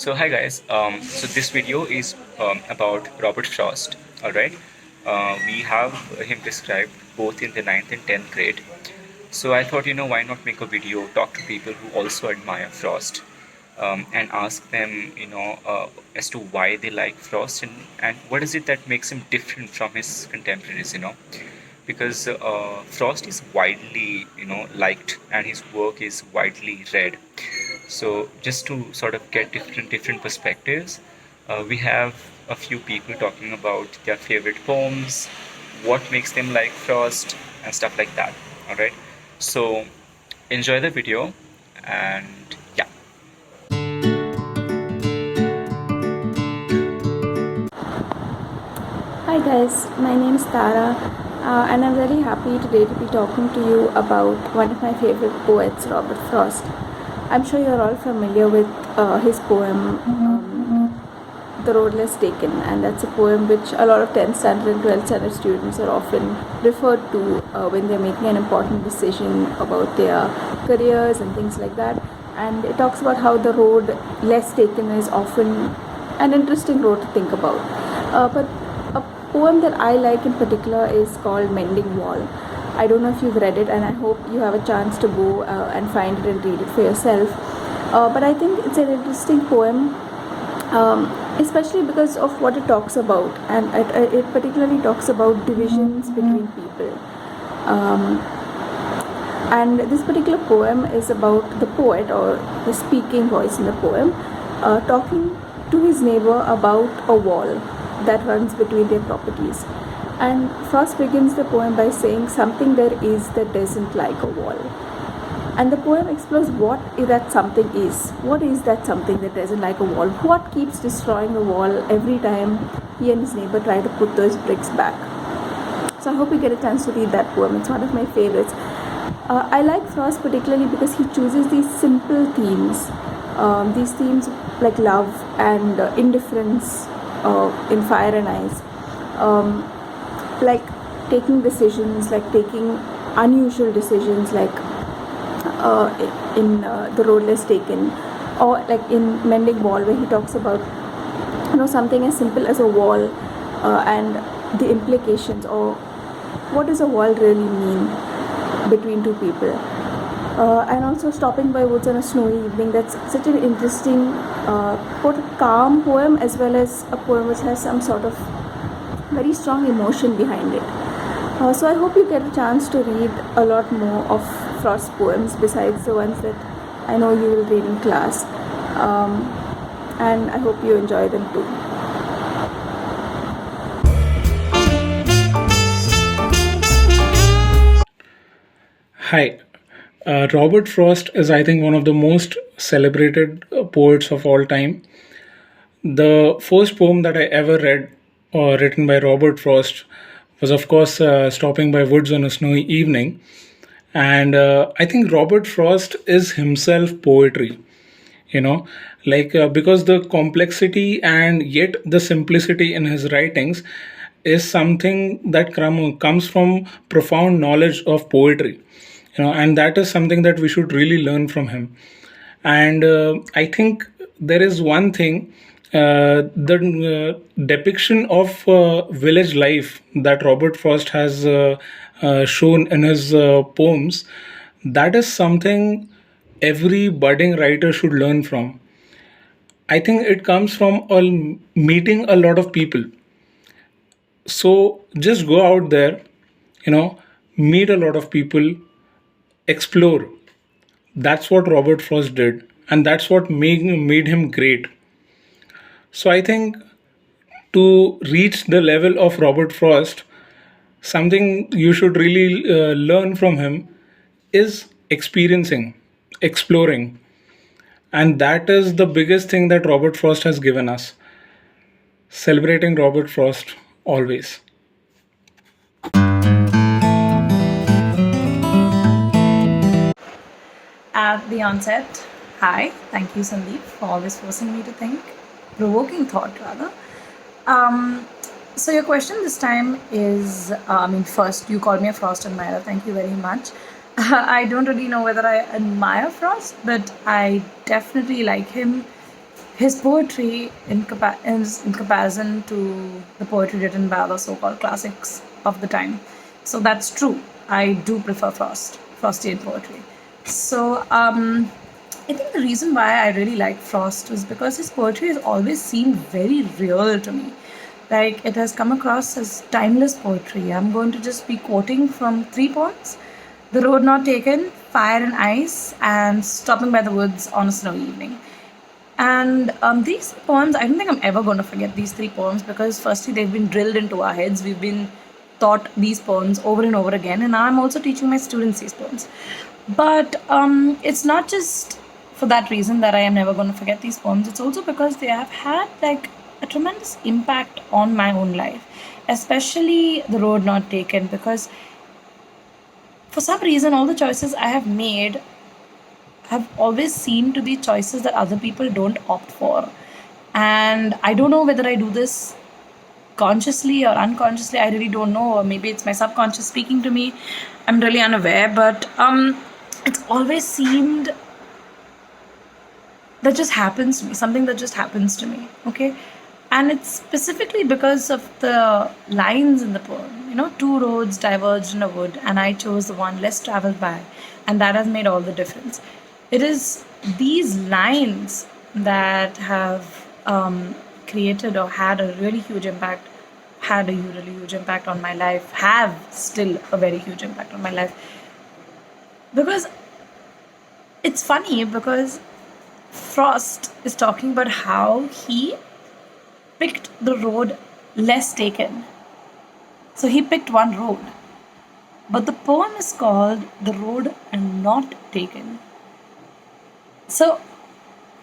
So hi guys. So this video is about Robert Frost. All right. We have him described both in the ninth and tenth grade. So I thought, why not make a video, talk to people who also admire Frost, and ask them, as to why they like Frost and what is it that makes him different from his contemporaries, because Frost is widely, liked and his work is widely read. So just to sort of get different perspectives, we have a few people talking about their favorite poems, what makes them like Frost, and stuff like that. All right. So enjoy the video, and yeah. Hi guys, my name is Tara, and I'm very happy today to be talking to you about one of my favorite poets, Robert Frost. I'm sure you're all familiar with his poem, The Road Less Taken, and that's a poem which a lot of 10th standard and 12th standard students are often referred to when they're making an important decision about their careers and things like that. And it talks about how the road less taken is often an interesting road to think about. But a poem that I like in particular is called Mending Wall. I don't know if you've read it, and I hope you have a chance to go and find it and read it for yourself. But I think it's an interesting poem, especially because of what it talks about, and it particularly talks about divisions between people. And this particular poem is about the poet, or the speaking voice in the poem, talking to his neighbor about a wall that runs between their properties. And Frost begins the poem by saying something there is that doesn't like a wall. And the poem explores what that something is. What is that something that doesn't like a wall? What keeps destroying the wall every time he and his neighbor try to put those bricks back? So I hope you get a chance to read that poem. It's one of my favorites. I like Frost particularly because he chooses these simple themes. These themes like love and indifference in Fire and Ice. Like taking decisions, like taking unusual decisions, like in The Road Less Taken, or like in Mending Wall, where he talks about something as simple as a wall and the implications, or what does a wall really mean between two people. And also Stopping by Woods on a Snowy Evening. That's such an interesting, both a calm poem as well as a poem which has some sort of very strong emotion behind it. So I hope you get a chance to read a lot more of Frost poems besides the ones that I know you will read in class. And I hope you enjoy them too. Hi. Robert Frost is, I think, one of the most celebrated poets of all time. The first poem that I ever read, written by Robert Frost, was, of course, Stopping by Woods on a Snowy Evening. And I think Robert Frost is himself poetry, you know, because the complexity and yet the simplicity in his writings is something that comes from profound knowledge of poetry, and that is something that we should really learn from him. And I think there is one thing, the depiction of village life that Robert Frost has shown in his poems, that is something every budding writer should learn from. I think it comes from meeting a lot of people. So just go out there, you know, meet a lot of people, explore. That's what Robert Frost did, and that's what made him great. So I think to reach the level of Robert Frost, something you should really learn from him is experiencing, exploring. And that is the biggest thing that Robert Frost has given us. Celebrating Robert Frost always. At the onset, hi, thank you, Sandeep, for always forcing me to think, provoking thought rather. Um, so your question this time is, first you called me a Frost admirer. Thank you very much. I don't really know whether I admire Frost, but I definitely like him his poetry is in comparison to the poetry written by other so-called classics of the time. So that's true. I do prefer Frostian poetry. So I think the reason why I really like Frost was because his poetry has always seemed very real to me. Like it has come across as timeless poetry. I'm going to just be quoting from three poems: "The Road Not Taken," "Fire and Ice," and "Stopping by the Woods on a Snowy Evening." And these poems, I don't think I'm ever going to forget these three poems because, firstly, they've been drilled into our heads. We've been taught these poems over and over again, and now I'm also teaching my students these poems. But it's not just for that reason that I am never going to forget these poems. It's also because they have had like a tremendous impact on my own life, especially "The Road Not Taken," because for some reason, all the choices I have made have always seemed to be choices that other people don't opt for. And I don't know whether I do this consciously or unconsciously. I really don't know. Or maybe it's my subconscious speaking to me. I'm really unaware. But it's always seemed that just happens to me, something that just happens to me. Okay. And it's specifically because of the lines in the poem. Two roads diverged in a wood, and I chose the one less traveled by, and that has made all the difference. It is these lines that have created or had a really huge impact on my life, have still a very huge impact on my life. Because it's funny because Frost is talking about how he picked the road less taken. So he picked one road. But the poem is called "The Road Not Taken." So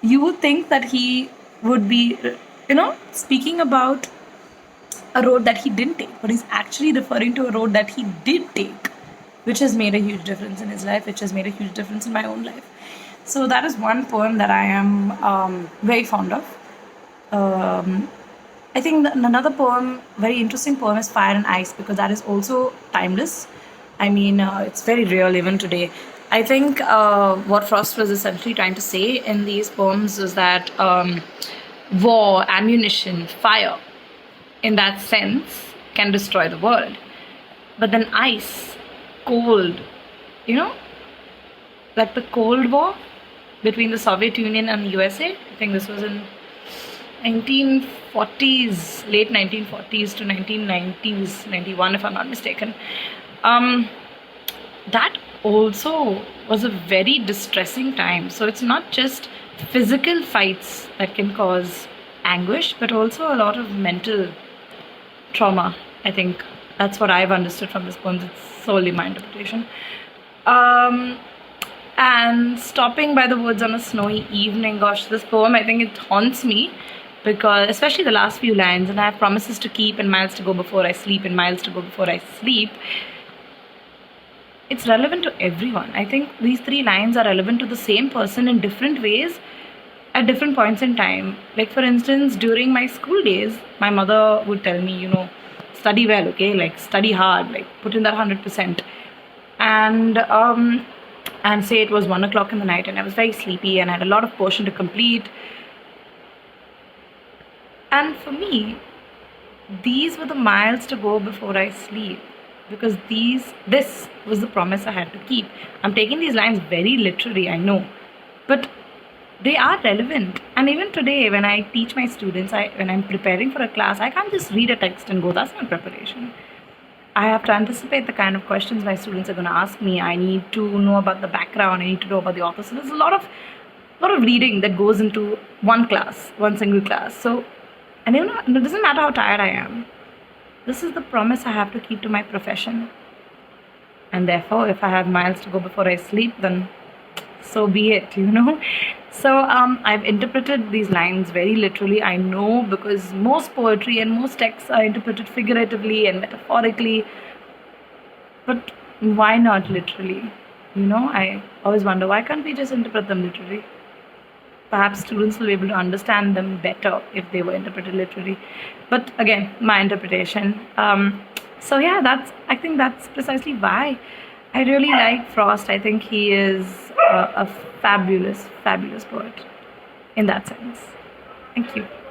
you would think that he would be, speaking about a road that he didn't take, but he's actually referring to a road that he did take, which has made a huge difference in his life, which has made a huge difference in my own life. So that is one poem that I am very fond of. I think another poem, very interesting poem, is "Fire and Ice" because that is also timeless. I mean, it's very real even today. I think what Frost was essentially trying to say in these poems is that war, ammunition, fire, in that sense, can destroy the world. But then ice, cold, you know, like the Cold War between the Soviet Union and the USA. I think this was in 1940s, late 1940s to 1990s, 91 if I'm not mistaken. That also was a very distressing time. So it's not just physical fights that can cause anguish, but also a lot of mental trauma. I think that's what I've understood from this poem. It's solely my interpretation. And "Stopping by the Woods on a Snowy Evening," gosh, this poem, I think it haunts me because, especially the last few lines, "and I have promises to keep and miles to go before I sleep, and miles to go before I sleep." It's relevant to everyone. I think these three lines are relevant to the same person in different ways at different points in time. Like, for instance, during my school days, my mother would tell me, study well, okay? Like, study hard, like, put in that 100%. And say it was 1 o'clock in the night and I was very sleepy and I had a lot of portion to complete. And for me, these were the miles to go before I sleep because this was the promise I had to keep. I'm taking these lines very literally, I know, but they are relevant. And even today, when I teach my students, when I'm preparing for a class, I can't just read a text and go, that's not preparation. I have to anticipate the kind of questions my students are going to ask me. I need to know about the background. I need to know about the author. So there's a lot of reading that goes into one single class. So, and it doesn't matter how tired I am. This is the promise I have to keep to my profession. And therefore, if I have miles to go before I sleep, then so be it, So I've interpreted these lines very literally. I know because most poetry and most texts are interpreted figuratively and metaphorically. But why not literally? I always wonder, why can't we just interpret them literally? Perhaps students will be able to understand them better if they were interpreted literally. But again, my interpretation. So yeah, I think that's precisely why I really like Frost. I think he is a fabulous, fabulous poet in that sense. Thank you.